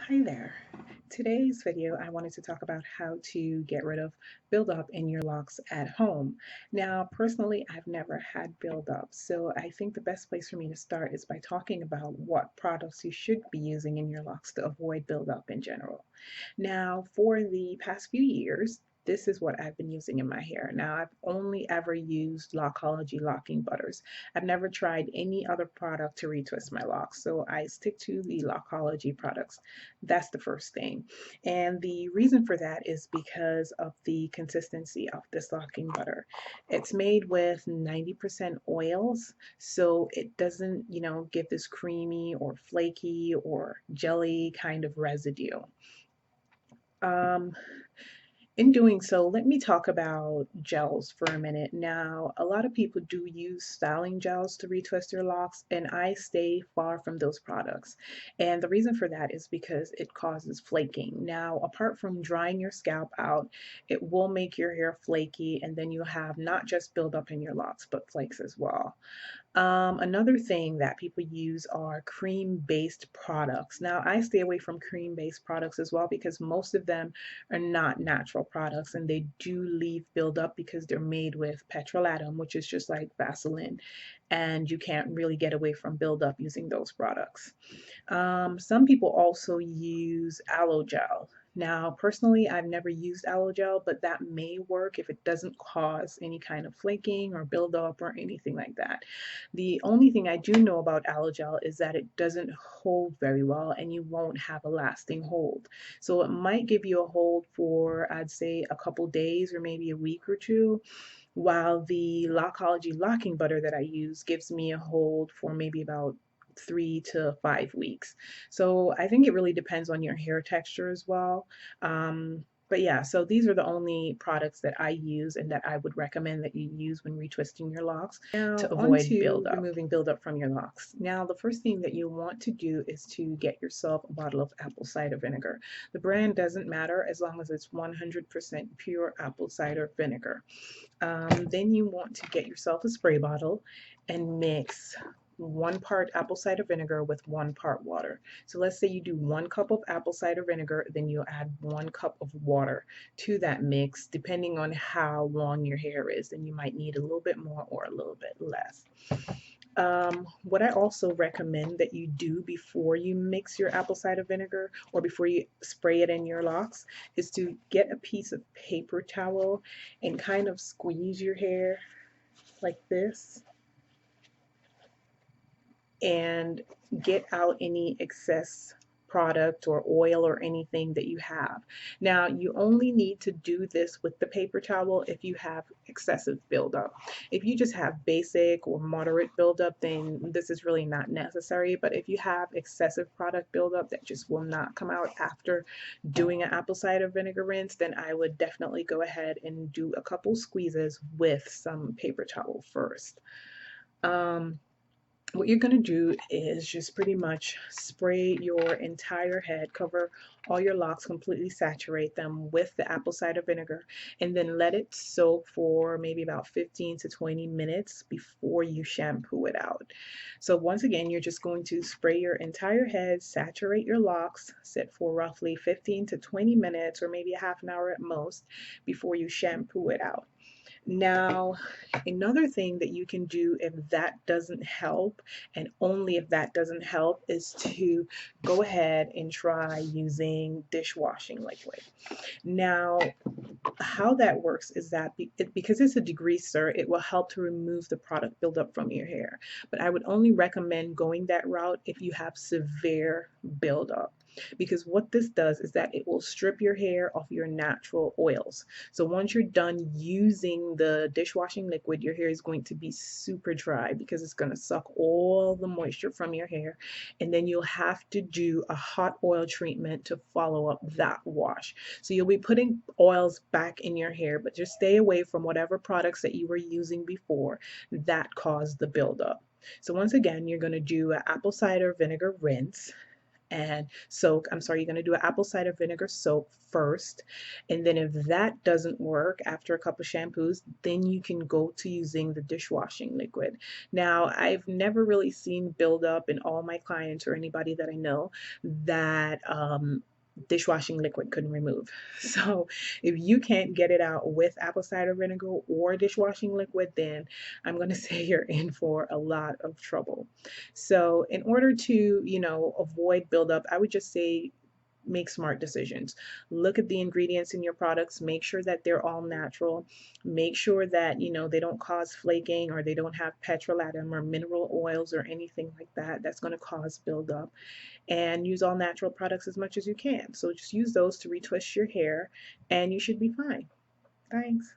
Hi there. Today's video, I wanted to talk about how to get rid of buildup in your locks at home. Now, personally, I've never had buildup, so I think the best place for me to start is by talking about what products you should be using in your locks to avoid buildup in general. Now, for the past few years, this is what I've been using in my hair. Now, I've only ever used Lockology locking butters. I've never tried any other product to retwist my locks, so I stick to the Lockology products. That's the first thing. And the reason for that is because of the consistency of this locking butter. It's made with 90% oils, so it doesn't, give this creamy or flaky or jelly kind of residue. Um, in doing so, let me talk about gels for a minute. Now, a lot of people do use styling gels to retwist their locks, and I stay far from those products. And the reason for that is because it causes flaking. Now, apart from drying your scalp out, it will make your hair flaky, and then you'll have not just buildup in your locks, but flakes as well. Another thing that people use are cream-based products. Now, I stay away from cream-based products as well because most of them are not natural products and they do leave buildup because they're made with petrolatum, which is just like Vaseline, and you can't really get away from buildup using those products. Some people also use aloe gel. Now, personally, I've never used aloe gel, but that may work if it doesn't cause any kind of flaking or buildup or anything like that. The only thing I do know about aloe gel is that it doesn't hold very well and you won't have a lasting hold. So it might give you a hold for, I'd say, a couple days or maybe a week or two, while the Lockology locking butter that I use gives me a hold for maybe about 3 to 5 weeks. So I think it really depends on your hair texture as well. But yeah, so these are the only products that I use and that I would recommend that you use when retwisting your locks Now, to avoid onto buildup, removing buildup from your locks. Now, the first thing that you want to do is to get yourself a bottle of apple cider vinegar. The brand doesn't matter as long as it's 100% pure apple cider vinegar. Then you want to get yourself a spray bottle and mix 1 part apple cider vinegar with 1 part water. So let's say you do 1 cup of apple cider vinegar, then you'll add 1 cup of water to that mix, depending on how long your hair is. Then you might need a little bit more or a little bit less. What I also recommend that you do before you mix your apple cider vinegar or before you spray it in your locks is to get a piece of paper towel and kind of squeeze your hair like this and get out any excess product or oil or anything that you have. Now, you only need to do this with the paper towel if you have excessive buildup. If you just have basic or moderate buildup, then this is really not necessary. But if you have excessive product buildup that just will not come out after doing an apple cider vinegar rinse, then I would definitely go ahead and do a couple squeezes with some paper towel first. Um, what you're going to do is just pretty much spray your entire head, cover all your locks, completely saturate them with the apple cider vinegar, and then let it soak for maybe about 15 to 20 minutes before you shampoo it out. So once again, you're just going to spray your entire head, saturate your locks, sit for roughly 15 to 20 minutes or maybe a half an hour at most before you shampoo it out. Now, another thing that you can do if that doesn't help, and only if that doesn't help, is to go ahead and try using dishwashing liquid. Now, how that works is that because it's a degreaser, it will help to remove the product buildup from your hair. But I would only recommend going that route if you have severe buildup. Because what this does is that it will strip your hair of your natural oils. So once you're done using the dishwashing liquid, your hair is going to be super dry because it's going to suck all the moisture from your hair. And then you'll have to do a hot oil treatment to follow up that wash. So you'll be putting oils back in your hair, but just stay away from whatever products that you were using before that caused the buildup. So once again, you're going to do an apple cider vinegar rinse. and soak. I'm sorry, you're going to do an apple cider vinegar soak first. And then if that doesn't work after a couple shampoos, then you can go to using the dishwashing liquid. Now, I've never really seen buildup in all my clients or anybody that I know that dishwashing liquid couldn't remove. So if you can't get it out with apple cider vinegar or dishwashing liquid, then I'm going to say you're in for a lot of trouble. So in order to, avoid buildup, I would just say make smart decisions. Look at the ingredients in your products, make sure that they're all natural, make sure that, they don't cause flaking or they don't have petrolatum or mineral oils or anything like that that's going to cause buildup, and use all natural products as much as you can. So just use those to retwist your hair and you should be fine. Thanks.